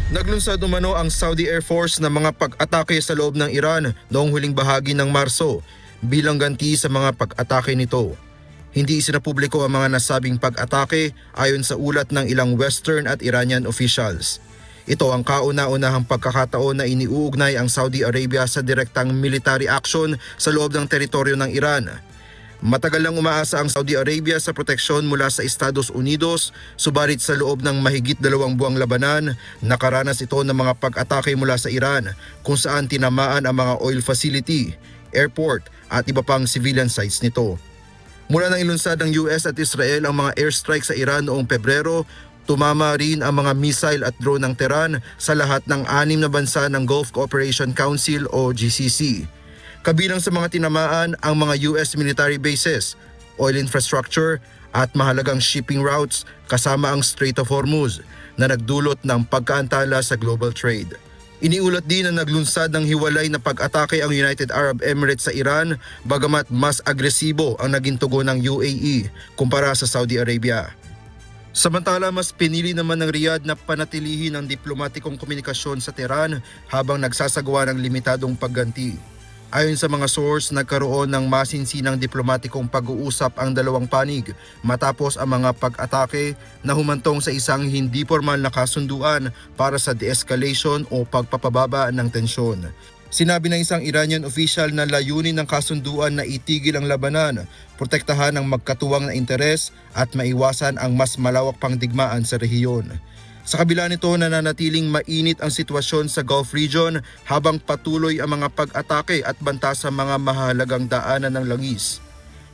Naglunsad umano ang Saudi Air Force ng mga pag-atake sa loob ng Iran noong huling bahagi ng Marso bilang ganti sa mga pag-atake nito. Hindi isinapubliko ang mga nasabing pag-atake ayon sa ulat ng ilang Western at Iranian officials. Ito ang kauna-unahang pagkakataon na iniuugnay ang Saudi Arabia sa direktang military action sa loob ng teritoryo ng Iran. Matagal nang umaasa ang Saudi Arabia sa proteksyon mula sa Estados Unidos, subalit sa loob ng mahigit 2 buwang labanan, nakaranas ito ng mga pag-atake mula sa Iran kung saan tinamaan ang mga oil facility, airport at iba pang civilian sites nito. Mula nang ilunsad ng US at Israel ang mga airstrike sa Iran noong Pebrero, tumama rin ang mga missile at drone ng Tehran sa lahat ng 6 na bansa ng Gulf Cooperation Council o GCC. Kabilang sa mga tinamaan ang mga US military bases, oil infrastructure at mahalagang shipping routes kasama ang Strait of Hormuz na nagdulot ng pagkaantala sa global trade. Iniulat din na naglunsad ng hiwalay na pag-atake ang United Arab Emirates sa Iran bagamat mas agresibo ang naging tugon ng UAE kumpara sa Saudi Arabia. Samantala, mas pinili naman ng Riyadh na panatilihin ang diplomatikong komunikasyon sa Tehran habang nagsasagawa ng limitadong pagganti. Ayon sa mga source, nagkaroon ng masinsinang diplomatikong pag-uusap ang dalawang panig matapos ang mga pag-atake na humantong sa isang hindi formal na kasunduan para sa de-escalation o pagpapababa ng tensyon. Sinabi ng isang Iranian official na layunin ng kasunduan na itigil ang labanan, protektahan ang magkatuwang na interes at maiwasan ang mas malawak pang digmaan sa rehiyon. Sa kabila nito, nananatiling mainit ang sitwasyon sa Gulf region habang patuloy ang mga pag-atake at banta sa mga mahalagang daanan ng langis.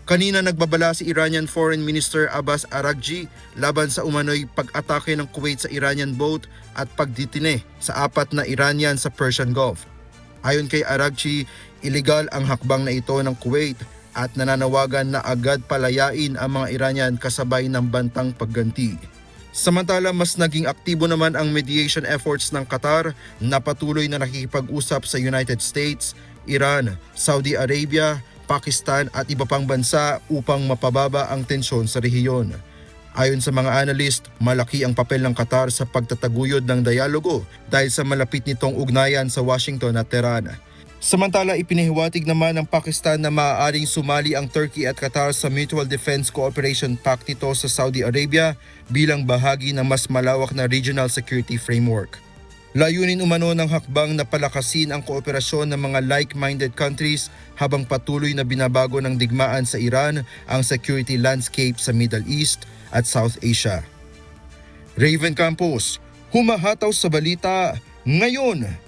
Kanina nagbabala si Iranian Foreign Minister Abbas Araghchi laban sa umano'y pag-atake ng Kuwait sa Iranian boat at pagditine sa 4 na Iranian sa Persian Gulf. Ayon kay Araghchi, iligal ang hakbang na ito ng Kuwait at nananawagan na agad palayain ang mga Iranian kasabay ng bantang pagganti. Samantala, mas naging aktibo naman ang mediation efforts ng Qatar na patuloy na nakikipag-usap sa United States, Iran, Saudi Arabia, Pakistan at iba pang bansa upang mapababa ang tensyon sa rehiyon. Ayon sa mga analyst, malaki ang papel ng Qatar sa pagtataguyod ng dialogo dahil sa malapit nitong ugnayan sa Washington at Tehran. Samantala, ipinihiwatig naman ng Pakistan na maaaring sumali ang Turkey at Qatar sa Mutual Defense Cooperation Pact nito sa Saudi Arabia bilang bahagi ng mas malawak na regional security framework. Layunin umano ng hakbang na palakasin ang kooperasyon ng mga like-minded countries habang patuloy na binabago ng digmaan sa Iran ang security landscape sa Middle East at South Asia. Raven Campos, humahataw sa balita ngayon.